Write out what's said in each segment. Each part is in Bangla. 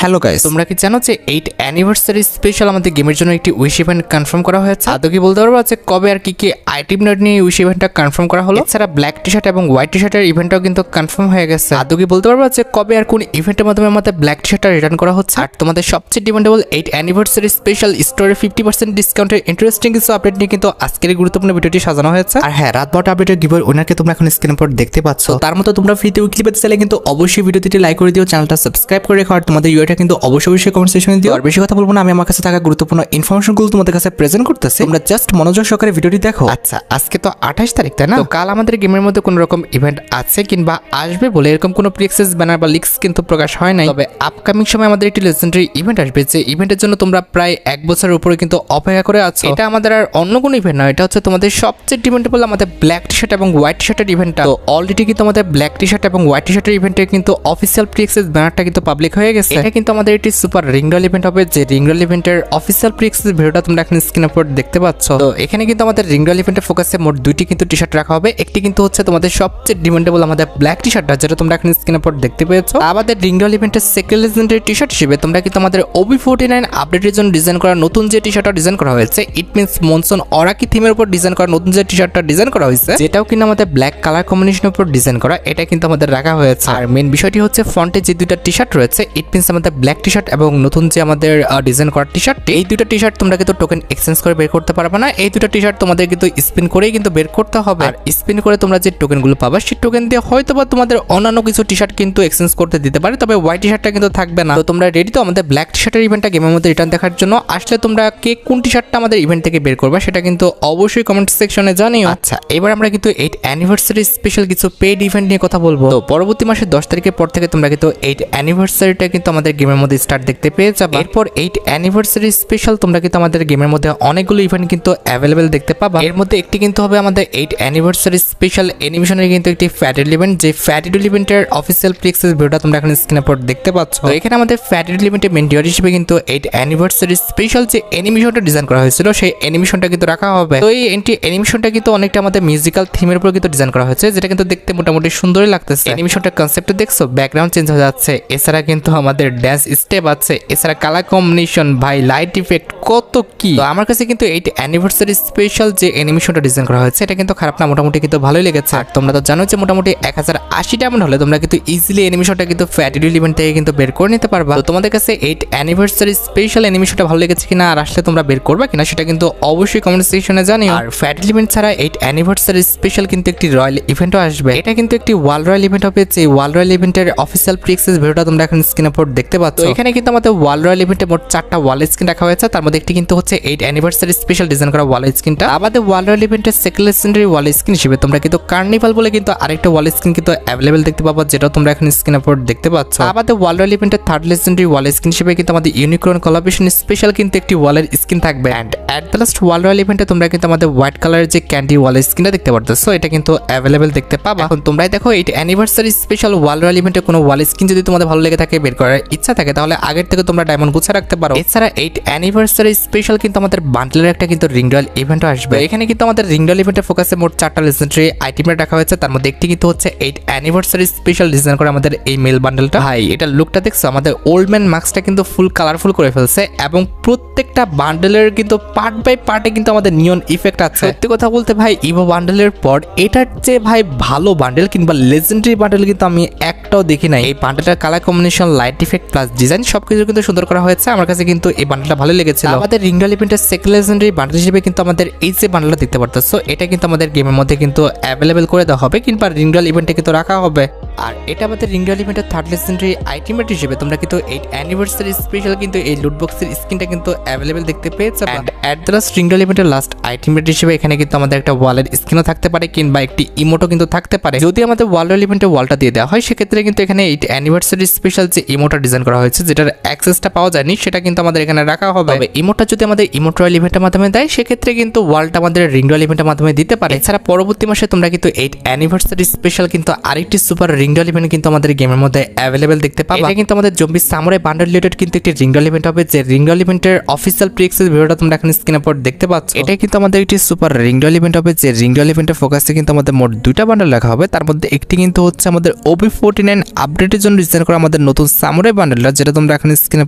হ্যালো গাইস, তোমরা কি জানো যে 8 অ্যানিভার্সারি স্পেশাল আমাদের গেমের জন্য একটি উইশ ইভেন্ট কনফার্ম করা হয়েছে? আদৌ কি বলতে পারবো যে কবে আর কি কি আইটেম নোট নিয়ে উইশ ইভেন্টটা কনফার্ম করা হলো? এছাড়া ব্ল্যাক টি শার্ট এবং হোয়াইট টি শার্টের ইভেন্টটাও কিন্তু কনফার্ম হয়ে গেছে। আদৌ কি বলতে পারবো যে কবে আর কোন ইভেন্টের মাধ্যমে আমাদের ব্ল্যাক টি শার্টটা রিটার্ন করা হচ্ছে? আর তোমাদের সবচেয়ে ডিমান্ডেবল 8 অ্যানিভার্সারি স্পেশাল স্টোরে 50% ডিসকাউন্টের ইন্টারেস্টিং কিছু আপডেট নিয়ে কিন্তু আজকের এই গুরুত্বপূর্ণ ভিডিওটি সাজানো হয়েছে। আর হ্যাঁ, রাত 12টা আপডেটের গিভের ওনারকে তোমরা এখন স্ক্রিনের উপর দেখতে পাচ্ছ। তার মতো তোমরা ফ্রিতে উইকলি পেতে চাইলে কিন্তু অবশ্যই ভিডিওটি লাইক করে দিও, চ্যানেলটা সাবস্ক্রাইব করে রেখো, আর তোমাদের ইউআইটা কিন্তু অবশ্যই কমেন্ট সেকশনে দিও। আর বেশি কথা বলবো না, আমি আমার কাছে থাকা গুরুত্বপূর্ণ ইনফরমেশনগুলো তোমাদের কাছে প্রেজেন্ট করতেছি, তোমরা জাস্ট মনোযোগ সহকারে ভিডিওটি দেখো। আচ্ছা, আজকে তো 28 তারিখ, তাই না? তো কাল আমাদের গেমের মধ্যে কোনো রকম ইভেন্ট আছে কিংবা আসবে বলে এরকম কোনো প্রিএক্সেস ব্যানার বা লিক্স কিন্তু প্রকাশ হয় নাই। তবে আপকামিং সময় আমাদের একটি লেজেন্ডারি ইভেন্ট আসবে, যে ইভেন্টের জন্য তোমরা প্রায় 1 বছরের উপরে কিন্তু অপেক্ষা করে আছো। এটা আমাদের আর অন্য কোনো ইভেন্ট নয়, এটা হচ্ছে তোমাদের সবচেয়ে ডিমান্ডেবল আমাদের ব্ল্যাক টি শার্ট এবং হোয়াইট টি শার্টের ইভেন্টটা। তো অলরেডি কিন্তু আমাদের ব্ল্যাক টি শার্ট এবং হোয়াইট টি শার্টের ইভেন্টের কিন্তু অফিসিয়াল প্রিএক্সেস ব্যানারটা কিন্তু পাবলিক হয়ে গেছে। এটা কিন্তু আমাদের একটি সুপার রিংডল ইভেন্ট হবে, যে রিংডল ইভেন্টের অফিসিয়াল প্রিএক্সেস ভিডিওটা তোমরা এখন স্ক্রিনের উপর দেখতে পাচ্ছ। তো এখানে কিন্তু আমাদের রিংডল ইভেন্টের ফোকাসে মোট 2টি কিন্তু টি শার্ট রাখা হবে। একটি কিন্তু হচ্ছে তোমাদের সবচেয়ে ডিমান্ডেবল আমাদের ব্ল্যাক টি শার্টটা, যেটা তোমরা এখন স্ক্রিনের উপর দেখতে পেয়েছো। আমাদের রিংডল ইভেন্টের সেকেন্ড লেজেন্ডারি টি শার্ট হিসেবে তোমরা কিন্তু আমাদের OB49 আপডেটের জন্য ডিজাইন করা নতুন যে টি শার্টটা ডিজাইন করা হয়েছে, ইট মিন্স মনসুন অরাকি থিমের উপর ডিজাইন করা নতুন যে টি শার্টটা ডিজাইন করা হয়েছে, যেটাও কিন্তু আমাদের ব্ল্যাক কালার কম্বিনেশনের উপর ডিজাইন করা, এটা কিন্তু আমাদের রাখা হয়েছে। আর মেন বিষয়টি হচ্ছে ফ্রন্টে যে দুইটা টি শার্ট রয়েছে, ইট মিন্স আমাদের ব্ল্যাক টি শার্ট এবং নতুন যে আমাদের ডিজাইন করা টি শার্ট, এই দুইটা টি শার্ট তোমরা কিন্তু টোকেন এক্সচেঞ্জ করে বের করতে পারবে না। এই দুইটা টি শার্ট তোমাদের কিন্তু স্পিন করেই কিন্তু বের করতে হবে। আর স্পিন করে তোমরা যে টোকেনগুলো পাবা, সেই টোকেন দিয়ে হয়তো বা তোমাদের অন্যান্য কিছু টি শার্ট কিন্তু এক্সচেঞ্জ করতে দিতে পারে, তবে হোয়াইট টি শার্টটা কিন্তু থাকবে না। তো তোমরা রেডি তো আমাদের ব্ল্যাক টি শার্টের ইভেন্টটা গেমের মধ্যে রিটার্ন দেখার জন্য? আসলে তোমরা কে কোন টি শার্টটা আমাদের ইভেন্ট থেকে বের করবা সেটা কিন্তু অবশ্যই কমেন্ট সেকশনে জানিও। আচ্ছা, এবার আমরা কিন্তু 8 অ্যানিভার্সারি স্পেশাল কিছু পেইড ইভেন্ট নিয়ে কথা বলবো। তো পরবর্তী মাসের 10 তারিখের পর থেকে তোমরা কিন্তু 8 অ্যানিভার্সারিটা কিন্তু আমাদের গেমের মধ্যে স্টার্ট দেখতে পেয়ে যাবে। এরপর 8 অ্যানিভার্সারি স্পেশাল তোমরা কিন্তু আমাদের গেমের মধ্যে অনেকগুলো ইভেন্ট কিন্তু অ্যাভেলেবেল দেখতে পাবা। এর মধ্যে একটি কিন্তু হবে আমাদের 8 অ্যানিভার্সারি স্পেশাল অ্যানিমেশনের কিন্তু একটি ফ্যাটেড ইভেন্ট, যে ফ্যাটেড ইভেন্টের অফিসিয়াল প্রিএক্সেস ভিডিওটা তোমরা এখন স্ক্রিনের উপর দেখতে পাচ্ছ। তো এখানে আমাদের ফ্যাটেড ইভেন্টের মেন ডিওর হিসেবে কিন্তু 8 অ্যানিভার্সারি স্পেশাল যে অ্যানিমেশনটা ডিজাইন করা হয়েছিল, সেই অ্যানিমেশনটা কিন্তু রাখা হবে। তো এই অ্যানিমেশনটা কিন্তু অনেকটা আমাদের মিউজিক্যাল থিমের উপর কিন্তু ডিজাইন করা হয়েছে, যেটা কিন্তু দেখতে মোটামুটি সুন্দরই লাগতেছে। অ্যানিমেশনটার কনসেপ্টটা দেখছো, ব্যাকগ্রাউন্ড চেঞ্জ হয়ে যাচ্ছে, এছাড়া কিন্তু আমাদের ড্যান্স স্টেপ আছে, এছাড়া কালার কম্বিনেশন, ভাই লাইট ইফেক্ট কত কি। তো আমার কাছে কিন্তু 8 অ্যানিভার্সারি স্পেশাল যে অ্যানিমেশনটা ডিজাইন করা হয়েছে, এটা কিন্তু খারাপ না, মোটামুটি কিন্তু ভালোই লেগেছে। আর তোমরা তো জানো যে মোটামুটি 1080 ডায়মন্ড হলে তোমরা কিন্তু ইজিলি অ্যানিমেশনটা কিন্তু ফ্যাটেড ইভেন্ট থেকে কিন্তু বের করে নিতে পারবা। তো তোমাদের কাছে 8 অ্যানিভার্সারি স্পেশাল অ্যানিমেশনটা ভালো লেগেছে কিনা, আর আসলে তোমরা বের করবা কিনা সেটা কিন্তু অবশ্যই কমেন্ট সেকশনে জানিও। আর ফ্যাটেড ইভেন্ট ছাড়া 8 অ্যানিভার্সারি স্পেশাল কিন্তু একটি রয়্যাল ইভেন্টও আসবে। এটা কিন্তু একটি ওয়াল রয়্যাল ইভেন্ট হবে, যে ওয়াল রয়্যাল ইভেন্টের অফিসিয়াল প্রিএক্সেস ভিডিওটা তোমরা এখন স্ক্রিনের উপর দেখতে পাচ্ছ। এখানে কিন্তু আমাদের ওয়াল রয়্যাল ইভেন্টে মোট 4টা ওয়াল স্ক্রিন রাখা হয়েছে, তার মধ্যে একটি কিন্তু হচ্ছে 8 অ্যানিভার্সারি স্পেশাল ডিজাইন করা ওয়াল স্ক্রিনটা। আমাদের ওয়াল রয়্যাল ইভেন্টের সেকেন্ড লেজেন্ডারি ওয়াল স্ক্রিন হিসেবে তোমরা কিন্তু কার্নিভাল বলে কিন্তু আরেকটা ওয়াল স্ক্রিন কিন্তু অ্যাভেলেবেল দেখতে পাবা, যেটা তোমরা এখন স্ক্রিনের উপর দেখতে পাচ্ছ। আমাদের ওয়াল রয়্যাল ইভেন্টের থার্ড লেজেন্ডারি ওয়াল স্ক্রিন হিসেবে কিন্তু আমাদের ইউনিকর্ন কোলাবরেশন স্পেশাল কিন্তু একটি ওয়ালের স্ক্রিন থাকবে। And at the last wall royal ইভেন্টে তোমরা কিন্তু আমাদের হোয়াইট কালারের যে ক্যান্ডি ওয়াল স্ক্রিনটা দেখতে পারতেছো, এটা কিন্তু অ্যাভেলেবেল দেখতে পাবা। এখন তোমরাই দেখো 8 অ্যানিভার্সারি স্পেশাল ওয়াল রয়্যাল ইভেন্টে কোনো ওয়াল স্ক্রিন যদি তোমাদের ভালো লেগে থাকে, বের করার ইচ্ছা থাকে, তাহলে আগের থেকে তোমরা ডায়মন্ড গুছা রাখতে পারো। এছাড়া 8 অ্যানিভার্সারি স্পেশাল কিন্তু আমাদের বান্ডেলের একটা কিন্তু রিং রয়্যাল ইভেন্টও আসবে। এখানে কিন্তু আমাদের রিং রয়্যাল ইভেন্টের ফোকাসে মোট 4টা লেজেন্ডারি আইটেম রাখা হয়েছে, তার মধ্যে একটি কিন্তু হচ্ছে 8 অ্যানিভার্সারি স্পেশাল ডিজাইন করা আমাদের এই মেল বান্ডেলটা। ভাই এটা লুকটা দেখছো, আমাদের ওল্ড ম্যান মাস্কটা কিন্তু ফুল কালারফুল করে ফেলছে, এবং প্রত্যেকটা বান্ডেলের কিন্তু পার্ট বাই পার্টে কিন্তু আমাদের নিয়ন ইফেক্ট আছে। সত্যি কথা বলতে ভাই, ইভো বান্ডেলের পর এটার চেয়ে ভাই ভালো বান্ডেল কিংবা লেজেন্ডারি বান্ডেল কিন্তু আমি একটাও দেখি নাই। এই বান্ডেলটার colour combination, light effect plus design সবকিছু কিন্তু সুন্দর করা হয়েছে। আমার কাছে কিন্তু এই বান্ডেলটা ভালো লেগেছিল। আমাদের রিংডল ইভেন্টের সেকেন্ড লেজেন্ডারি বান্ডেল হিসেবে কিন্তু আমাদের এই যে বান্ডেলটা দেখতে পারতেছো, এটা কিন্তু আমাদের গেমের মধ্যে কিন্তু অ্যাভেলেবেল করে দেওয়া হবে, কিংবা রিংডল ইভেন্টে কিন্তু রাখা হবে। আর এটা আমাদের রিংডল ইভেন্টের থার্ড লেজেন্ডারি আইটেমেট হিসেবে তোমরা কিন্তু 8 অ্যানিভার্সারি স্পেশাল কিন্তু এই লুট বক্সের স্কিনটা কিন্তু অ্যাভেলেবেল দেখতে পেয়েছো। এন্ড এট দ্য লাস্ট রিংডল ইভেন্টের লাস্ট আইটেমেট হিসেবে এখানে কিন্তু আমাদের একটা ওয়ালের স্ক্রিনও থাকতে পারে, কিংবা একটি ইমোটও কিন্তু থাকতে পারে। যদি আমাদের ওয়াল রয়্যাল ইভেন্টে ওয়ালটা দিয়ে দেওয়া হয়, সেক্ষেত্রে কিন্তু এখানে 8 অ্যানিভার্সারি স্পেশাল যে ইমোটা ডিজাইন করা হয়েছে, যেটার অ্যাক্সেসটা পাওয়া যায়নি, সেটা কিন্তু আমাদের এখানে রাখা হবে। তবে ইমোটা যদি আমাদের ইমোট রয়্যাল ইভেন্টের মাধ্যমে দেয়, সেক্ষেত্রে কিন্তু ওয়ালটা আমাদের রিং রয়্যাল ইভেন্টের মাধ্যমে দিতে পারে। এছাড়া পরবর্তী মাসে তোমরা কিন্তু 8 অ্যানিভার্সারি স্পেশাল কিন্তু আরেকটি সুপার রিংডল ইভেন্ট কিন্তু আমাদের গেমের মধ্যে অ্যাভেলেবেল দেখতে পাবো। এটা কিন্তু আমাদের জম্বি সামুরাই বান্ডেল রিলেটেড কিন্তু একটি রিংডল ইভেন্ট হবে, যে রিংডল ইভেন্টের অফিসিয়াল প্রি-অ্যাক্সেস ভিডিওটা তোমরা এখন স্ক্রিনের উপর দেখতে পাচ্ছ। এটা কিন্তু আমাদের একটি সুপার রিংডল ইভেন্ট হবে, যে রিংডল ইভেন্টের ফোকাসে কিন্তু আমাদের মোট দুইটা বান্ডেল রাখা হবে। তার মধ্যে একটি কিন্তু হচ্ছে আমাদের OB49 আপডেটের জন্য ডিজাইন করা আমাদের নতুন সামুরাই বান্ডেলটা, যেটা তোমরা এখন স্ক্রিনের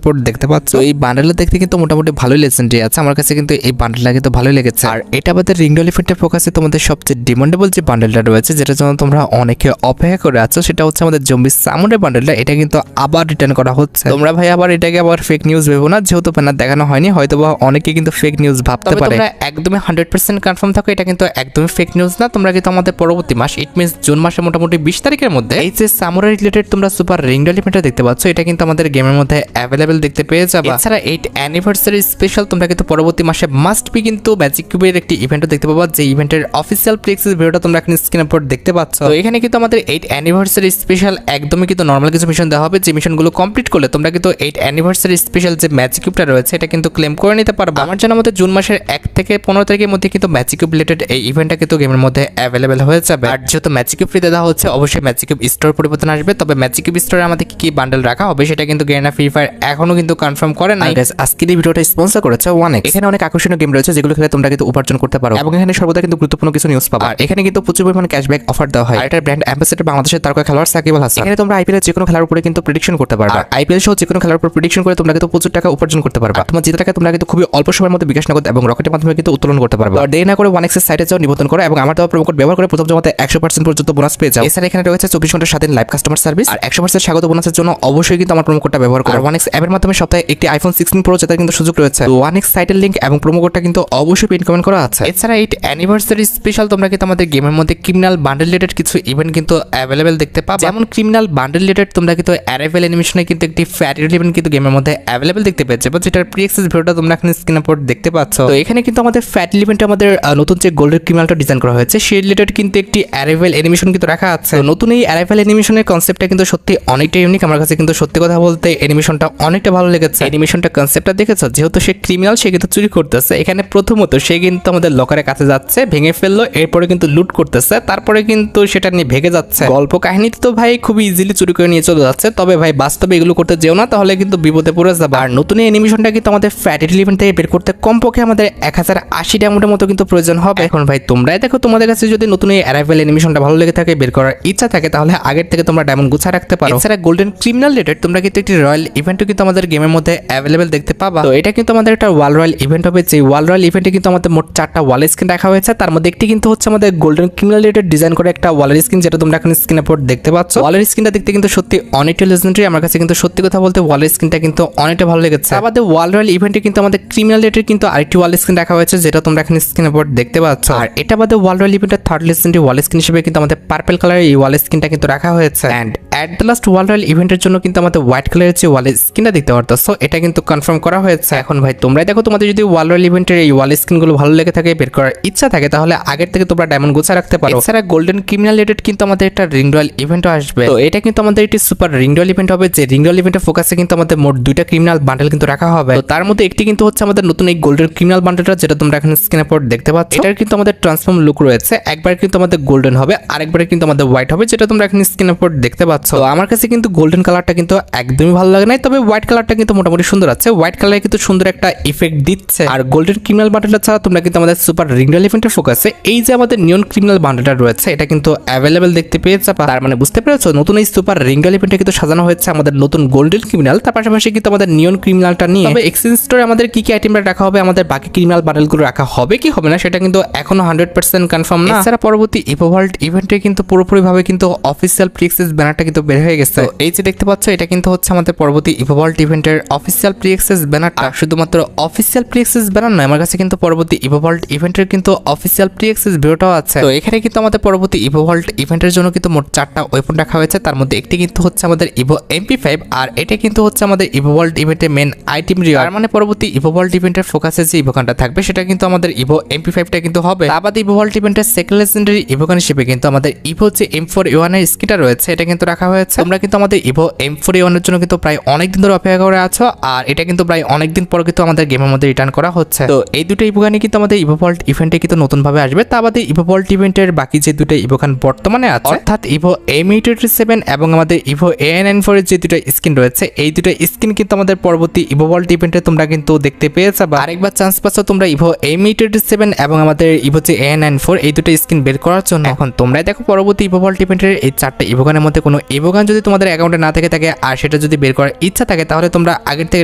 উপর দেখতে পাচ্ছ। এই বান্ডেলটা দেখতে কিন্তু মোটামুটি ভালোই লেজেন্ডারি আছে, আমার কাছে কিন্তু এই বান্ডেলটা কিন্তু ভালোই লেগেছে। আর এটা আমাদের রিংডল ইভেন্টের ফোকাসে তোমাদের সবচেয়ে ডিমান্ডেবল যে বান্ডেলটা রয়েছে, যেটার জন্য তোমরা অনেকে অপেক্ষা করে আছো, সেটা হচ্ছে আমাদের জম্বি সামুরাই বান্ডেলটা। এটা কিন্তু আবার রিটার্ন করা হচ্ছে। তোমরা ভাই আবার এটাকে আবার ফেক নিউজ ভেবো না, যেহেতু ব্যানার দেখানো হয়নি, হয়তোবা অনেকে কিন্তু ফেক নিউজ ভাবতে পারে। তোমরা একদমই 100% কনফার্ম থাকো, এটা কিন্তু একদমই ফেক নিউজ না। তোমরা কিন্তু আমাদের পরবর্তী মাস, ইট মিনস জুন মাসে মোটামুটি 20 তারিখের মধ্যে এই যে সামুরাই রিলেটেড তোমরা সুপার রিংডল ইভেন্টটা দেখতে পাচ্ছ, এটা কিন্তু আমাদের গেমের মধ্যে অ্যাভেলেবেল দেখতে পেয়ে যাবে। এছাড়া 8 অ্যানিভার্সারি স্পেশাল তোমরা কিন্তু পরবর্তী মাসে মাস্ট বি কিন্তু ম্যাজিক কিউবের একটি ইভেন্টও দেখতে পাবা, যে ইভেন্টের অফিসিয়াল প্রি-অ্যাক্সেস ভিডিওটা তোমরা এখন স্ক্রিনের উপর দেখতে পাচ্ছ। তো এখানে কিন্তু আমাদের 8 অ্যানিভার্সারি স্পেশাল একদমই কিন্তু নরমাল কিছু মিশন দেওয়া হবে, যে মিশনগুলো কমপ্লিট করলে তোমরা কিন্তু 8 অ্যানিভার্সারি স্পেশাল যে ম্যাজিক কিউবটা রয়েছে, এটা কিন্তু ক্লেম করে নিতে পারবে। আমার জানা মতে জুন মাসের 1 থেকে 15 তারিখের মধ্যে কিন্তু ম্যাজিক কিউব রিলেটেড এই ইভেন্টটা কিন্তু গেমের মধ্যে অ্যাভেলেবেল হয়ে যাবে। আর যেহেতু ম্যাজিক কিউব ফ্রিতে দেওয়া হচ্ছে, অবশ্যই ম্যাজিক কিউব স্টোর পরিবর্তন আসবে। তবে ম্যাজিক কিউব স্টোরে আমাদের কি বান্ডেল রাখা হবে সেটা কিন্তু গেনা ফ্রি ফায়ার এখনো কিন্তু কনফার্ম করে নাই। গাইস, আজকের এই ভিডিওটা স্পন্সর করেছে 1x। এখানে অনেক আকর্ষণীয় গেম রয়েছে, যেগুলো খেলে তোমরা কিন্তু উপার্জন করতে পারো, এবং এখানে সর্বদা কিন্তু গুরুত্বপূর্ণ কিছু নিউজ পাবা। আর এখানে কিন্তু প্রচুর পরিমাণে ক্যাশব্যাক অফার দেওয়া হয়। আর এটার ব্র্যান্ড অ্যাম্বাসেডর বাংলাদেশের তারকা খেলোয়াড় সাকিব আল হাসান। এখানে তোমরা আইপিএল এর যে কোনো খেলার উপরে কিন্তু প্রেডিকশন করতে পারবে। আইপিএল সহ যে কোনো খেলার উপর প্রেডিকশন করে তোমরা কিন্তু প্রচুর টাকা উপার্জন করতে পারবে। তোমার জিতে টাকা তোমরা কিন্তু খুবই অল্প সময়ের মধ্যে বিকাশ নগদ এবং রকেটের মাধ্যমে কিন্তু উত্তোলন করতে পারবে। আর দেরি না করে 1x এর সাইটে যাও, নিবন্ধন করো এবং আমার দেওয়া প্রোমো কোড ব্যবহার করে প্রথম জমাতে 100% পর্যন্ত বোনাস পেয়ে যাও। এছাড়া এখানে রয়েছে 24 ঘন্টার স্বাধীন লাইভ কাস্টমার সার্ভিস আর 100% স্বাগত বোনাসের জন্য অবশ্যই কিন্তু আমার প্রোমো কোডটা ব্যবহার করো। 1x অ্যাপের মাধ্যমে সপ্তাহে একটি আইফোন 16 প্রো জেতার কিন্তু সুযোগ রয়েছে। 1x সাইটের লিংক এবং প্রোমো কোডটা কিন্তু অবশ্যই পিন কমেন্ট করা আছে। এছাড়া 8 অ্যানিভার্সারি স্পেশাল তোমরা কিন্তু আমাদের গেমের মধ্যে ক্রিমিনাল বান্ডেল রিলেটেড কিছু ইভেন্ট কিন্তু অ্যাভেলেবেল দেখতে পাবে। যেমন ক্রিমিনাল বান্ডেল রিলেটেড তোমরা কিন্তু অ্যারাইভেল অ্যানিমেশনে কিন্তু একটি ফ্যাটি ইভেন্ট কিন্তু গেমের মধ্যে অ্যাভেলেবেল দেখতে পেয়েছে, যেটার প্রি-অ্যাক্সেস ভিডিওটা তোমরা এখন স্ক্রিনের উপর দেখতে পাচ্ছ। তো এখানে কিন্তু আমাদের ফ্যাটি ইভেন্টে আমাদের নতুন যে গোল্ডেন ক্রিমিনালটা ডিজাইন করা হয়েছে, সেই রিলেটেড কিন্তু একটি অ্যারাইভেল অ্যানিমেশন কিন্তু রাখা আছে। নতুন এই অ্যারাইভেল অ্যানিমেশনের কনসেপ্টটা কিন্তু সত্যি অনেকটা ইউনিক। আমার কাছে কিন্তু সত্যি কথা বলতে অ্যানিমেশনটা অনেকটা ভালো লেগেছে। অ্যানিমেশনটা কনসেপ্টটা দেখেছো, যেহেতু সে ক্রিমিনাল, সে কিন্তু চুরি করতেছে। এখানে প্রথমত সে কিন্তু আমাদের লকারের কাছে যাচ্ছে, ভেঙে ফেললো, এরপরে কিন্তু লুট করতেছে, তারপরে কিন্তু সেটা নিয়ে ভেঙে যাচ্ছে। গল্প কাহিনীতে তো ভাই খুবই ইজিলি চুরি করে নিয়ে চলে যাচ্ছে, তবে ভাই বাস্তবে এগুলো করতে যেও না, তাহলে কিন্তু বিপদে পড়ে যাবে। আর নতুন এই অ্যানিমেশনটা কিন্তু আমাদের ফ্যাটি ইভেন্ট থেকে বের করতে কমপক্ষে আমাদের 1080 ডায়মন্ডের মতো কিন্তু প্রয়োজন হবে। এখন ভাই তোমরাই দেখো, তোমাদের কাছে যদি নতুন এই অ্যারাইভেল অ্যানিমেশনটা ভালো লেগে থাকে, বের করার ইচ্ছা থাকে, তাহলে আগের থেকে তোমরা ডায়মন্ড গুছা রাখতে পারো। এছাড়া গোল্ডেন ক্রিমিনাল রিলেটেড তোমরা কিন্তু একটি রয়্যাল ইভেন্টও কিন্তু আমাদের গেমের মধ্যে অ্যাভেলেবেল দেখতে পাবা। তো এটা কিন্তু আমাদের একটা ওয়াল রয়্যাল ইভেন্ট হবে, যে ওয়াল রয়্যাল ইভেন্টে কিন্তু আমাদের মোট 4টা ওয়াল স্ক্রিন রাখা হয়েছে। তার মধ্যে একটি কিন্তু হচ্ছে আমাদের গোল্ডেন ক্রিমিনাল রিলেটেড ডিজাইন করে একটা ওয়ালের স্ক্রিন, যেটা তোমরা এখন স্ক্রিনের উপর দেখতে পাচ্ছ। ওয়ালের স্ক্রিনটা দেখতে কিন্তু সত্যি অনেকটা লেজেন্ডারি। আমার কাছে কিন্তু সত্যি কথা বলতে ওয়ালের স্ক্রিনটা কিন্তু অনেকটা ভালো লেগেছে। আমাদের ওয়াল রয়্যাল ইভেন্টে কিন্তু আমাদের ক্রিমিনাল রিলেটেড কিন্তু আরেকটি ওয়াল স্ক্রিন রাখা হয়েছে, যেটা তোমরা এখন স্ক্রিনের উপর দেখতে পাচ্ছ। আর এটা আমাদের ওয়াল রয়্যাল ইভেন্টের থার্ড লেজেন্ডারি ওয়াল স্ক্রিন হিসেবে কিন্তু আমাদের পার্পল কালারের এই ওয়াল স্ক্রিনটা কিন্তু রাখা হয়েছে। And at the last wall royal ইভেন্টের জন্য কিন্তু আমাদের হোয়াইট কালারের যে ওয়াল স্ক্রিনটা দেখতে পারতেছো, এটা কিন্তু কনফার্ম করা হয়েছে। এখন ভাই তোমরাই দেখো, তোমাদের যদি ওয়াল রয়্যাল ইভেন্টের এই ওয়াল স্ক্রিনগুলো ভালো লেগে থাকে, বের করার ইচ্ছা থাকে, তাহলে আগের থেকে তোমরা ডায়মন্ড গোছা রাখতে পারো। এছাড়া গোল্ডেন ক্রিমিনাল রিলেটেড কিন্তু আমাদের একটা রিং রয়্যাল ইভেন্টও আসবে। তো এটা কিন্তু আমাদের একটি সুপার রিং রয়্যাল ইভেন্ট হবে, যে রিং রয়্যাল ইভেন্টের ফোকাসে কিন্তু আমাদের মোট 2টা ক্রিমিনাল বান্ডেল কিন্তু রাখা হবে। তো তার মধ্যে একটি কিন্তু হচ্ছে আমাদের নতুন এই গোল্ডেন ক্রিমিনাল বান্ডেলটা, যেটা তোমরা এখন স্ক্রিনের উপর দেখতে পাচ্ছ। এটার কিন্তু আমাদের ট্রান্সফর্ম লুক রয়েছে, একবার কিন্তু আমাদের গোল্ডেন হবে, আরেকবার কিন্তু আমাদের হোয়াইট হবে, যেটা তোমরা এখন স্ক্রিনের উপর দেখতে পাচ্ছ। তো আমার কাছে কিন্তু গোল্ডেন কালারটা কিন্তু একদমই ভালো লাগে নাই, তবে হোয়াইট কালারটা কিন্তু মোটামুটি সুন্দর আছে। হোয়াইট কালারে কিন্তু সুন্দর একটা ইফেক্ট দিচ্ছে। আর গোল্ডেন ক্রিমিনাল বান্ডেলটা ছাড়া তোমরা কিন্তু আমাদের সুপার রিং রয়্যাল ইভেন্টের ফোকাসে এই যে আমাদের নিয়ন ক্রিমিনাল বান্ডেলটা রয়েছে, এটা কিন্তু অ্যাভেলেবেল দেখতে পেয়ে যাবে। তার মানে বুঝতে পেরেছো, নতুন এই সুপার রিং রয়্যাল ইভেন্টে কিন্তু সাজানো হয়েছে আমাদের নতুন গোল্ডেন ক্রিমিনাল, তার পাশাপাশি কিন্তু আমাদের নিয়ন ক্রিমিনালটা নিয়ে। তবে এক্সচেঞ্জ স্টোরে আমাদের কি কি আইটেমটা রাখা হবে, আমাদের বাকি ক্রিমিনাল বান্ডেলগুলো রাখা হবে কি হবে না, সেটা কিন্তু এখনো 100% কনফার্ম না। এছাড়া পরবর্তী ইভোভাল্ট ইভেন্টে কিন্তু পুরোপুরিভাবে কিন্তু অফিসিয়াল প্রি-অ্যাক্সেস ব্যানারটা কিন্তু বের হয়ে গেছে। এই যে দেখতে পাচ্ছ, এটা কিন্তু হচ্ছে আমাদের পরবর্তী ইভোভাল্ট ইভেন্টের অফিসিয়াল প্রি-অ্যাক্সেস ব্যানারটা। শুধুমাত্র অফিসিয়াল প্রি-অ্যাক্সেস ব্যানার নয়, আমার কাছে কিন্তু পরবর্তী ইভোভাল্ট ইভেন্টের কিন্তু অফিসিয়াল প্রি-অ্যাক্সেস ভিডিওটাও আছে। তো এখানে কিন্তু আমাদের পরবর্তী ইভোভাল্ট ইভেন্টের জন্য কিন্তু মোট 4টা ওয়েপন রাখা হয়েছে। তার মধ্যে একটি কিন্তু হচ্ছে আমাদের ইভো MP5, আর এটা কিন্তু হচ্ছে আমাদের ইভোভাল্ট ইভেন্টের মেন আইটেম রিওয়ার্ড। মানে পরবর্তী ইভোভাল্ট ইভেন্টের ফোকাসে যে ইভোগানটা থাকবে, সেটা কিন্তু আমাদের ইভো MP5টা কিন্তু হবে। আবার ইভোভাল্ট ইভেন্টের সেকেন্ড লেজেন্ডারি ইভোগান হিসেবে কিন্তু আমাদের ইভো যে M4A1 এর স্কিনটা রয়েছে, এটা কিন্তু রাখা হয়েছে। তোমরা কিন্তু আমাদের ইভো M4A1 এর জন্য কিন্তু প্রায় অনেকদিন ধরে অপেক্ষা করে আছো, আর এটা কিন্তু প্রায় অনেকদিন পর কিন্তু আমাদের গেমের মধ্যে রিটার্ন করা হচ্ছে। তো এই দুটো ইভোগানই কিন্তু আমাদের ইভোভাল্ট ইভেন্টে কিন্তু নতুন ভাবে আসবে। তা বাদে ইভোভাল্ট ইভেন্টের বাকি যে দুটো ইভোগান বর্তমানে আছে, অর্থাৎ ইভো Mi27 এবং আমাদের Evo AI94 এর যে দুটো স্কিন রয়েছে, এই দুটো স্কিন কিন্তু আমাদের পরবর্তী Evo World ইভেন্টে তোমরা কিন্তু দেখতে পেয়েছো বা আরেকবার চান্স পাচ্ছ তোমরা Evo Mi27 এবং আমাদের Evo যে AI94 এই দুটো স্কিন বের করার জন্য। এখন তোমরাই দেখো পরবর্তী Evo World ইভেন্টের এই 4টা Evo গানের মধ্যে কোনো Evo গান যদি তোমাদের অ্যাকাউন্টে না থেকে থাকে আর সেটা যদি বের করার ইচ্ছা থাকে তাহলে তোমরা আগের থেকে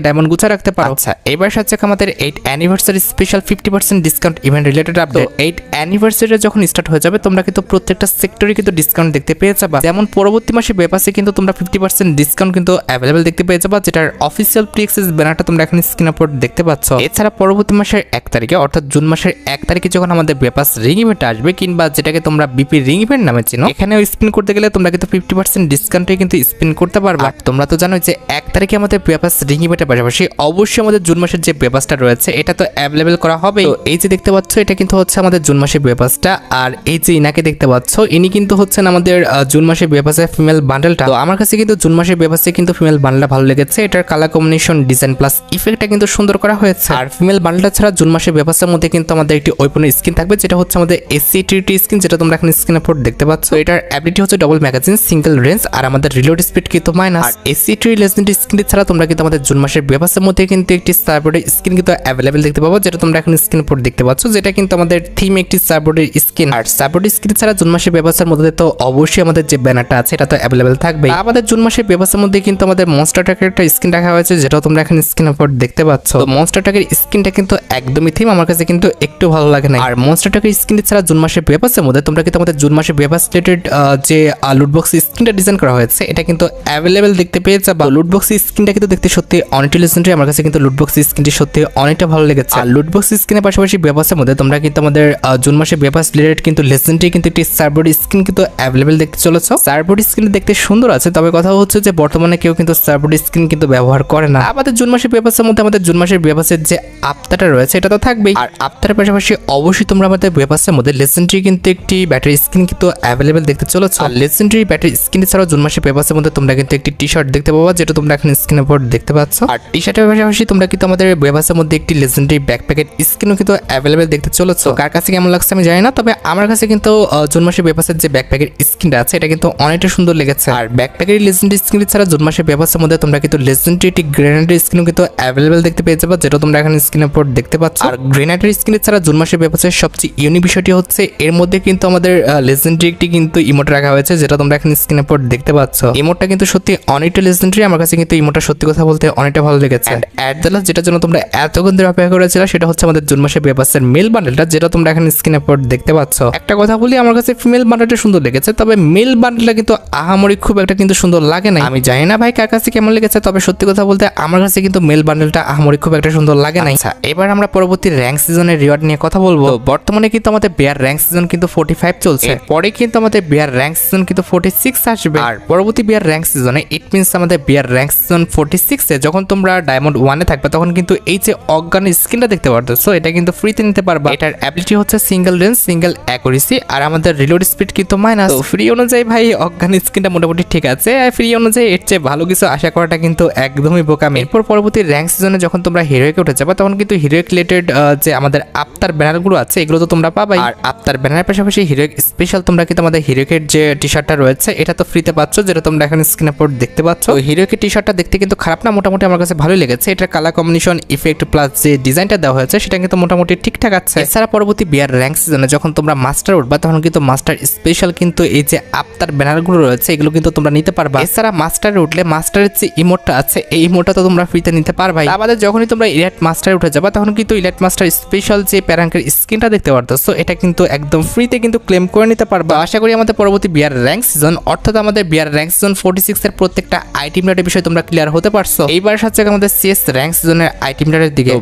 ডায়মন্ড গুছা রাখতে পারো। আচ্ছা, এবার সাথে আমাদের 8 anniversary special 50% discount event related update. 8 anniversary যখন স্টার্ট হয়ে যাবে তোমরা কিন্তু প্রত্যেকটা সেক্টরে কিন্তু ডিসকাউন্ট দেখতে পেয়ে যাবে। যেমন পরবর্তী মাসে বেপাসে কিন্তু তোমরা 50% ডিসকাউন্ট কিন্তু অ্যাভেলেবল দেখতে পেয়ে যাবে, যেটার অফিসিয়াল প্রি অ্যাক্সেস ব্যানারটা তোমরা এখানে স্ক্রিন আপলোড দেখতে পাচ্ছ। এছাড়া পরবর্তী মাসের 1 তারিখে অর্থাৎ জুন মাসের 1 তারিখে যখন আমাদের বেপাস রিং ইভেন্ট আসবে, কিংবা যেটাকে তোমরা বিপি রিং ইভেন্ট নামে চিনো, এখানেও স্পিন করতে গেলে তোমরা কিন্তু 50% ডিসকাউন্টে কিন্তু স্পিন করতে পারবে। আর তোমরা তো জানোই যে 1 তারিখে আমাদের বেপাস রিং ইভেন্টের পাশাপাশি অবশ্যই আমাদের জুন মাসের যে বেপাসটা রয়েছে এটা তো অ্যাভেলেবল করা হবে। তো এই যে দেখতে পাচ্ছ এটা কিন্তু হচ্ছে আমাদের জুন মাসের বেপাসটা, আর এই যে ইনাকে দেখতে পাচ্ছ ইনি কিন্তু হচ্ছেন আমাদের জুন মাসের বেপাসের ফিমেল বান্ডেলটা। তো আমার কাছে কিন্তু জুন মাসের বেপাসে কিন্তু ফিমেল বান্ডেলটা ভালো লেগেছে। এটার কালার কম্বিনেশন, ডিজাইন প্লাস ইফেক্টটা কিন্তু সুন্দর করা হয়েছে। আর ফিমেল বান্ডেলটা ছাড়া জুন মাসের বেপাসের মধ্যে কিন্তু আমাদের একটি ওয়েপনের স্কিন থাকবে, যেটা হচ্ছে আমাদের SC-TT স্কিন, যেটা তোমরা এখন স্ক্রিনে আপলোড দেখতে পাচ্ছ। এটার অ্যাবিলিটি হচ্ছে ডবল ম্যাগাজিন, সিঙ্গেল রেঞ্জ, আর আমাদের রিলোড স্পিড কিন্তু মাইনাস। আর SC-TT লেজেন্ডারি স্কিন ছাড়া তোমরা কিন্তু আমাদের জুন মাসের বেপাসের মধ্যে কিন্তু একটি সার্বোর্ডের স্কিন কিন্তু অ্যাভেলেবল দেখতে পাবো, যেটা তোমরা এখন স্ক্রিন আপলোড দেখতে পাচ্ছ, যেটা কিন্তু আমাদের থিম একটি সার্বোর্ডের স্কিন। আর সার্বোর্ডের স্কিন ছাড়া জুন মাসের বেপাসের মধ্যে তো অবশ্যই আমাদের যে ব্যানারটা আছে এটা তো অ্যাভেলেবল থাকবে। আমাদের জুন মাসের বেপাসের মধ্যে কিন্তু আমাদের মনস্টার ট্রাকের একটা স্কিন রাখা হয়েছে, যেটা তোমরা এখন স্ক্রিন আপলোড দেখতে পাচ্ছ। তো মনস্টার ট্রাকের স্কিনটা কিন্তু একদমই থিম, আমার কাছে কিন্তু একটু ভালো লাগে না। আর মনস্টার ট্রাকের স্কিন ছাড়া জুন মাসের বেপাসের মধ্যে তোমরা কিন্তু আমাদের জুন মাসের বেপাস রিলেটেড যে লুটবক্স স্কিনটা ডিজাইন করা হয়েছে এটা কিন্তু অ্যাভেলেবল দেখতে পেয়ে যাবে। লুটবক্স স্কিনটা কিন্তু দেখতে সত্যি অনেকটা লেজেন্ডারি, আমার কাছে কিন্তু লুটবক্স স্কিনটি সত্যি অনেকটা ভালো লেগেছে। আর লুটবক্স স্কিনের পাশাপাশি বেপাসের মধ্যে তোমরা কিন্তু আমাদের জুন মাসের বেপাস রিলেটেড কিন্তু লেজেন্ডারি কিন্তু একটি সার্বোর্ড স্কিন কিন্তু অ্যাভেলেবল দেখতে চলেছ। সার্বোর্ড স্কিন দেখতে সুন্দর আছে, তবে কথা হচ্ছে যে বর্তমানে কেউ কিন্তু সার্বোর্ড স্কিন কিন্তু ব্যবহার করে না। আমাদের জুন মাসের বেপাসের মধ্যে আমাদের জুন মাসের বেপাসের যে আফতারটা রয়েছে এটা তো থাকবেই। আর আফতারের পাশাপাশি অবশ্যই তোমরা আমাদের বেপাসের মধ্যে লেজেন্ডারি কিন্তু একটি ব্যাটারি স্কিন কিন্তু অ্যাভেলেবল দেখতে চলেছ। আর লেজেন্ডারি ব্যাটারি স্কিন ছাড়াও জুন মাসের বেপাসের মধ্যে তোমরা কিন্তু একটি টি শার্ট দেখতে পাবো, যেটা তোমরা এখন স্ক্রিনে উপর দেখতে পাচ্ছ। আর টি শার্টের পাশাপাশি তোমরা কিন্তু আমাদের বেপাসের মধ্যে একটি লেজেন্ডারি ব্যাকপ্যাকের স্কিনও কিন্তু অ্যাভেলেবল দেখতে চলেছ। কার কাছে কেমন লাগছে আমি জানি না, তবে আমার কাছে কিন্তু জুন মাসের বেপাসের যে ব্যাকপ্যাকের স্কিনটা আছে এটা কিন্তু অনেকটা সুন্দর লেগেছে। আর ব্যাকপ্যাকের লেজেন্ডারি স্কিন ছাড়া জুন মাসের বেপাসের মধ্যে তোমরা কিন্তু লেজেন্ডারি একটি গ্রেনেডের স্কিনও কিন্তু অ্যাভেলেবল দেখতে পেয়ে যাবে, যেটা তোমরা এখন স্ক্রিনে উপর দেখতে পাচ্ছ। আর গ্রেনেডের স্কিন ছাড়া জুন মাসের বেপাসের সবচেয়ে ইউনিক বিষয়টি হচ্ছে এর মধ্যে কিন্তু আমাদের লেজেন্ডারি একটি কিন্তু ইমোট রাখা হয়েছে, যেটা তোমরা এখন স্ক্রিনে উপর দেখতে পাচ্ছ। ইমোটটা কিন্তু সত্যি অনেকটা লেজেন্ডারি, আমার কাছে কিন্তু ইমোটটা সত্যি কথা বলতে অনেকটা ভালো লেগেছে। অ্যাট দ্য লাস্ট যেটার জন্য তোমরা এতক্ষণ ধরে অপেক্ষা করেছিল সেটা হচ্ছে আমাদের জুন মাসের বেপাসের মেল বান্ডেলটা, যেটা তোমরা এখন স্ক্রিনে উপর দেখতে পাচ্ছ। একটা কথা বলি, আমার কাছে ফিমেল বান্ডেলটা সুন্দর লেগেছে, তবে মেল বান্ডেলটা কিন্তু আহামরি খুব একটা কিন্তু সুন্দর লাগে না। আমি জানি না ভাই কার কাছে কেমন লেগেছে, তবে সত্যি কথা বলতে আমার কাছে কিন্তু মেল বান্ডেলটা আহামরি খুব একটা সুন্দর লাগে না। আচ্ছা, এবার আমরা পরবর্তী র্যাঙ্ক সিজনের রিওয়ার্ড নিয়ে কথা বলবো। বর্তমানে কিন্তু আমাদের বেয়ার র্যাঙ্ক সিজন কিন্তু 45 চলছে, পরে কিন্তু আমাদের বেয়ার র্যাঙ্ক সিজন কিন্তু 46 আসবে। আর পরবর্তী বেয়ার র্যাঙ্ক সিজনে ইট মিনস আমাদের বেয়ার র্যাঙ্ক সিজন 46 এ যখন তোমরা ডায়মন্ড 1 এ থাকবে তখন কিন্তু এই যে অজ্ঞান স্কিনটা দেখতে পারতেছো এটা কিন্তু ফ্রিতে নিতে পারবা। এটার অ্যাবিলিটি হচ্ছে সিঙ্গেল রেঞ্জ, সিঙ্গেল অ্যাকুরেসি, আর আমাদের রিলোড স্পিড কিন্তু মাইনাস। তো ফ্রি অনুযায়ী ভাই অজ্ঞান স্কিনটা মোটামুটি ঠিক আছে, ফ্রি অনুযায়ী এর চেয়ে ভালো কিছু আশা করাটা কিন্তু একদমই বোকামি। এরপর পরবর্তী র্যাঙ্ক সিজনে যখন তোমরা হিরোইকে উঠে যাবে তখন কিন্তু হিরোইক রিলেটেড যে আমাদের আফতার ব্যানারগুলো আছে এগুলো তো তোমরা পাবাই। আর আফতার ব্যানারের পাশাপাশি হিরোইক স্পেশাল তোমরা কিন্তু আমাদের হিরোইকের যে টি শার্টটা রয়েছে এটা তো ফ্রিতে পাচ্ছ, যেটা তোমরা এখন স্ক্রিনে উপর দেখতে পাচ্ছ। হিরোইকের টি শার্টটা দেখতে কিন্তু খারাপ না, মোটামুটি আমার কাছে ভালোই লেগেছে। এটার কালার কম্বিনেশন, ইফেক্ট প্লাস যে ডিজাইনটা দেওয়া হয়েছে সেটা কিন্তু মোটামুটি ঠিকঠাক আছে। এছাড়া পরবর্তী বিয়ার র্যাঙ্ক সিজনে যখন তোমরা মাস্টার উঠবা তখন কিন্তু মাস্টার স্পেশাল কিন্তু এই যে আফতার ব্যানারগুলো রয়েছে এগুলো কিন্তু তোমরা নিতে পারবা। এছাড়া মাস্টারে উঠলে মাস্টারের যে ইমোটটা আছে এই ইমোটটা তো তোমরা ফ্রিতে নিতে পারবা। আমাদের যখনই তোমরা ইলাইট মাস্টারে উঠে যাবা তখন কিন্তু ইলাইট মাস্টার স্পেশাল যে প্যারাঙ্কের স্কিনটা দেখতে পারতেছো এটা কিন্তু একদম ফ্রিতে কিন্তু ক্লেম করে নিতে পারবা। আশা করি আমাদের পরবর্তী বিয়ার র্যাঙ্ক সিজন অর্থাৎ আমাদের বিয়ার র্যাঙ্ক সিজন 46 এর প্রত্যেকটা আইটেম রেটের বিষয় তোমরা ক্লিয়ার হতে পারছো। এইবার সাথে আমাদের সিএস র্যাঙ্ক সিজনের আইটেম রেটের দিকে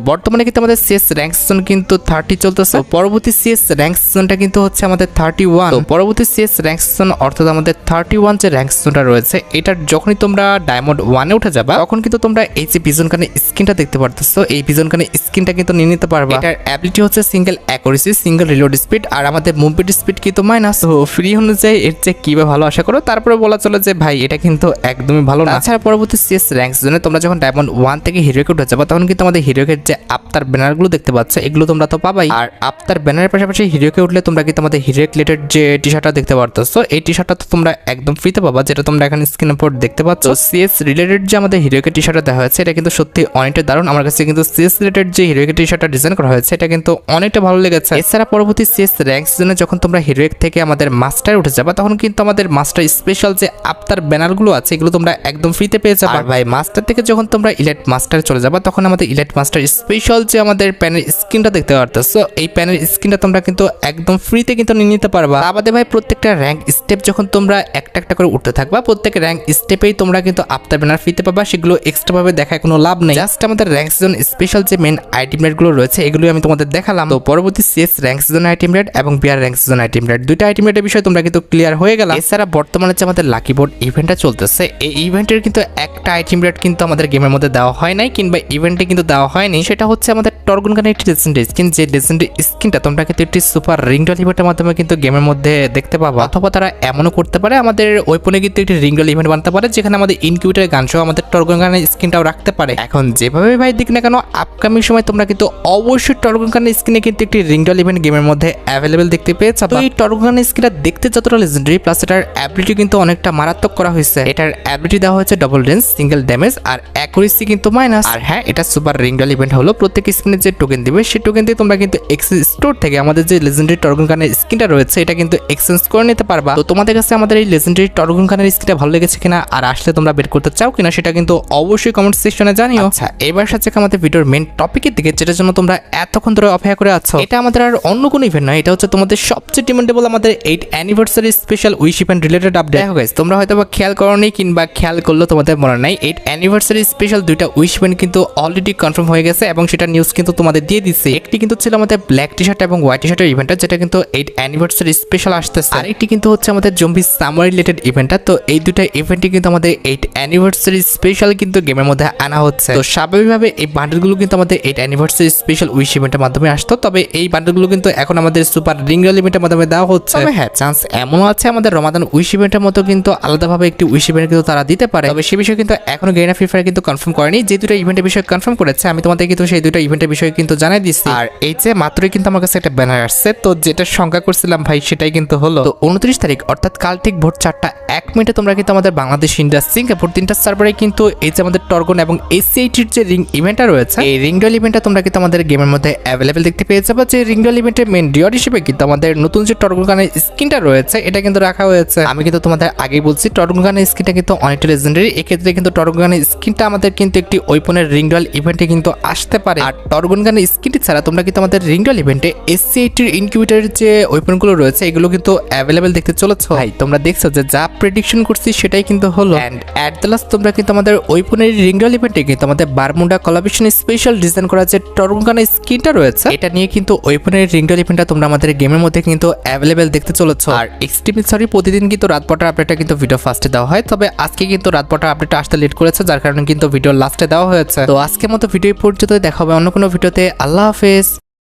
বর্তমানে কিন্তু আমাদের সিএস র্যাঙ্ক সিজন কিন্তু 30 চলতেছে। পরবর্তী সিএস র্যাঙ্ক সিজনটা কিন্তু হচ্ছে আমাদের 31। পরবর্তী সিএস র্যাঙ্ক সিজন অর্থাৎ আমাদের 31 যে র্যাঙ্ক সিজনটা রয়েছে এটা যখনই তোমরা ডায়মন্ড 1 এ উঠে যাবা তখন কিন্তু তোমরা এই যে পিজন কানে স্কিনটা দেখতে পারতেছো এই পিজন কানে স্কিনটা কিন্তু নিয়ে নিতে পারবা। এটার অ্যাবিলিটি হচ্ছে single accuracy, single reload speed, আর আমাদের মুভমেন্ট স্পিড কিন্তু মাইনাস। তো ফ্রি অনুযায়ী এর যে কিভাবে ভালো আশা করো তারপরে বলা চলে যে ভাই এটা কিন্তু একদমই ভালো না। তাছাড়া পরবর্তী সিএস র্যাঙ্ক সিজনে তোমরা যখন ডায়মন্ড 1 থেকে হিরোকে উঠে যাবা তখন কিন্তু আমাদের হিরোকের যে আফতার ব্যানারগুলো দেখতে পাচ্ছ এগুলো তোমরা তো পাবাই। আর আফতার ব্যানারের পাশাপাশি হিরোকে উঠলে তোমরা কিন্তু আমাদের হিরো রিলেটেড যে টি শার্টটা দেখতে পারতেছো এই টি শার্টটা শার্টটা তো তোমরা একদম ফ্রিতে পাবা, যেটা তোমরা এখানে স্ক্রিনের উপর দেখতে পাচ্ছ। সিএস রিলেটেড যে আমাদের হিরোকে টি শার্টটা দেওয়া হয়েছে এটা কিন্তু সত্যি অনেকটা দারুণ। আমার কাছে কিন্তু সিএস রিলেটেড যে হিরোকে টি শার্টটা ডিজাইন করা হয়েছে এটা কিন্তু অনেকটা ভালো লেগেছে। এছাড়া পরবর্তী সিএস র্যাঙ্ক সিজনে যখন তোমরা হিরোইক থেকে আমাদের মাস্টার উঠে যাবা তখন কিন্তু আমাদের মাস্টার স্পেশাল যে আফতার ব্যানারগুলো আছে এগুলো তোমরা একদম ফ্রিতে পেয়ে যাবে। আর ভাই মাস্টার থেকে যখন তোমরা ইলাইট মাস্টার চলে যাবা তখন আমাদের ইলাইট মাস্টার স্পেশাল যে আমাদের প্যানের স্ক্রিনটা দেখতে পারতেছো, এই প্যানের স্ক্রিনটা তোমরা কিন্তু একদম ফ্রিতে কিন্তু নিয়ে নিতে পারবা। আমাদের ভাই প্রত্যেকটা র্যাঙ্ক স্টেপ যখন তোমরা একটা একটা করে উঠতে থাকবা প্রত্যেক র্যাঙ্ক স্টেপেই তোমরা কিন্তু আফতার ব্যানার ফ্রিতে পাবা, সেগুলো এক্সট্রা ভাবে দেখায় কোনো লাভ নেই। জাস্ট আমাদের র্যাঙ্ক সিজন স্পেশাল যে মেন আইটেম রেটগুলো রয়েছে এগুলো আমি তোমাদের দেখালাম। তো পরবর্তী CS rank season item rate এবং BR rank season item rate দুইটা আইটেম রেটের বিষয়ে তোমরা কিন্তু ক্লিয়ার হয়ে গেল। এছাড়া বর্তমানে যে আমাদের লাকি বোর্ড ইভেন্টটা চলতেছে এই ইভেন্টের কিন্তু একটা আইটেম রেট কিন্তু আমাদের গেমের মধ্যে দেওয়া হয় নাই কিংবা ইভেন্টে কিন্তু দেওয়া হয়নি, সেটা হচ্ছে আমাদের টর্গন গানের একটি লেজেন্ডারি স্কিন। যে লেজেন্ডারি স্কিনটা তোমরা কিন্তু একটি সুপার রিং ডল ইভেন্টের মাধ্যমে কিন্তু গেমের মধ্যে দেখতে পাবা। অথবা তারা এমনও করতে পারে আমাদের ওয়েপনে কিন্তু একটি রিং ডল ইভেন্ট বানাতে পারে যেখানে আমাদের ইনকিউবেটর গান সহ আমাদের টর্গন গানের স্কিনটাও রাখতে পারে। এখন যেভাবে ভাই দিক না কেন আপকামিং সময় তোমরা কিন্তু অবশ্যই টর্গন গানের স্কিনে কিন্তু একটি রিং ডল ইভেন্ট গেমের মধ্যে অ্যাভেলেবেল দেখতে পেয়ে যাবে। এই টর্গন গানের স্কিনটা দেখতে যতটা লেজেন্ডারি প্লাস এটার অ্যাবিলিটি কিন্তু অনেকটা মারাত্মক করা হয়েছে। এটার অ্যাবিলিটি দেওয়া হয়েছে ডবল রেঞ্জ, সিঙ্গেল ড্যামেজ আর অ্যাকুরেসি কিন্তু মাইনাস। আর হ্যাঁ এটা সুপার রিং ডল ইভেন্ট হলো প্রত্যেক স্কিনের যে টোকেন দিবে সেই টোকেন দিয়ে তোমরা কিন্তু এক্সচেঞ্জ স্টোর থেকে আমাদের যে লেজেন্ডারি টর্গন গানের স্কিনটা রয়েছে এটা কিন্তু এক্সচেঞ্জ করে নিতে পারবা। তো তোমাদের কাছে আমাদের এই লেজেন্ডারি টর্গন গানের স্কিনটা ভালো লেগেছে কিনা আর আসলে তোমরা বের করতে চাও কিনা সেটা কিন্তু অবশ্যই কমেন্ট সেকশনে জানিও। আচ্ছা এবার সাথে আমাদের ভিডিওর মেন টপিকের দিকে, যেটার জন্য তোমরা এতক্ষণ ধরে অপেক্ষা করে আছো। এটা আমাদের আর অন্য কোনো ইভেন্ট নয়, এটা হচ্ছে তোমাদের সবচেয়ে ডিমান্ডেবল আমাদের 8th anniversary special wish event related update. দেখো গাইস তোমরা হয়তো বা খেয়াল করোনি কিংবা খেয়াল করলেও তোমাদের মনে নাই 8th অ্যানিভার্সারি স্পেশাল দুইটা উইশ ইভেন্ট কিন্তু অলরেডি কনফার্ম হয়ে গেছে এবং সেটা নিউজ কিন্তু তোমাদের দিয়ে দিচ্ছে। একটি কিন্তু ছিল আমাদের ব্ল্যাক টি শার্ট এবং হোয়াইট টি শার্টের ইভেন্টটা যেটা কিন্তু 8th অ্যানিভার্সারি স্পেশাল আসতেছে, আর একটি কিন্তু হচ্ছে আমাদের জম্বি সামার রিলেটেড ইভেন্টটা। তো এই দুইটা ইভেন্টই কিন্তু আমাদের 8th অ্যানিভার্সারি স্পেশাল কিন্তু গেমের মধ্যে আনা হচ্ছে। তো স্বাভাবিকভাবে এই বান্ডেলগুলো কিন্তু আমাদের 8th অ্যানিভার্সারি স্পেশাল উইশ ইভেন্টের মাধ্যমে আসতো, তবে এই বান্ডেলগুলো কিন্তু এখন আমাদের সুপার রিং ডল ইভেন্টের মাধ্যমে দেওয়া হচ্ছে। তবে হ্যাঁ চান্স এমনও আছে আমাদের রমাদান উইশ ইভেন্টের মতো কিন্তু আলাদাভাবে একটি উইশ ইভেন্ট কিন্তু তারা দিতে পারে, তবে সে বিষয়ে কিন্তু এখনো গেইনা ফ্রি ফায়ার কিন্তু কনফার্ম করেনি। যে দুটো ইভেন্টের বিষয়ে কনফার্ম করেছে আমি তোমাদের কিন্তু সেই দুটো ইভেন্টের বিষয়ে কিন্তু জানাই দিচ্ছি। আর এই যে মাত্রই কিন্তু আমার কাছে একটা ব্যানার আসছে, তো যেটা সংখ্যা করছিলাম ভাই সেটাই কিন্তু হলো। তো 29 তারিখ অর্থাৎ কাল ঠিক ভোর 4:01 তোমরা কিন্তু আমাদের বাংলাদেশ, ইন্ডিয়া, সিঙ্গাপুর তিনটা সার্ভারে কিন্তু এই যে আমাদের টর্গন এবং এসিআইটির যে রিং ইভেন্টটা রয়েছে এই রিং ডল ইভেন্টটা তোমরা কিন্তু আমাদের গেমের মধ্যে অ্যাভেলেবেল দেখতে পেয়ে যাবে। যে রিং ডল ইভেন্টের মেন রিওয়ার্ড হিসেবে কিন্তু আমাদের নতুন যে টর্গন গানের স্কিনটা রয়েছে এটা কিন্তু রাখা হয়েছে। আমি কিন্তু তোমাদের আগেই বলছি টর্গন গানের স্কিনটা কিন্তু অনেকটা লেজেন্ডারি, এক্ষেত্রে কিন্তু টর্গন গানের স্কিনটা আমাদের কিন্তু একটি ওয়েপনের রিং ডল ইভেন্টে কিন্তু আসতে পারে। আর টর্গন গানের স্কিনটি ছাড়া তোমরা কিন্তু আমাদের রিং ডল ইভেন্টে এসিআইটির ইনকিউবেটরের যে ওয়েপনগুলো রয়েছে এগুলো কিন্তু অ্যাভেলেবেল দেখতে চলেছে। ভাই তোমরা দেখছো যে যা প্রেডিকশন করছি সেটাই কিন্তু হলো। এন্ড এট দ্য লাস্ট তোমরা কিন্তু আমাদের ওয়েপনের রিং ডল ইভেন্টে কিন্তু আমাদের বারমুডা কোলাবরেশন স্পেশাল ডিজাইন করা যে টর্গন গানের স্কিনটা রয়েছে এটা নিয়ে কিন্তু ওয়েপনের রিং ডল ইভেন্টটা তোমরা আমাদের গেমের মধ্যে কিন্তু অ্যাভেলেবেল দেখতে চলেছো। আর এক্সট্রিমলি সরি প্রতিদিন কিন্তু রাত 12টার আপডেটটা কিন্তু ভিডিও ফার্স্টে দেওয়া হয়, তবে আজকে কিন্তু রাত 12টার আপডেটটা আসতে লেট করেছে যার কারণে কিন্তু ভিডিও লাস্টে দেওয়া হয়েছে। তো আজকের মতো ভিডিও পর্যন্ত দেখা হবে অন্য কোনো ভিডিওতে। আল্লাহ হাফেজ।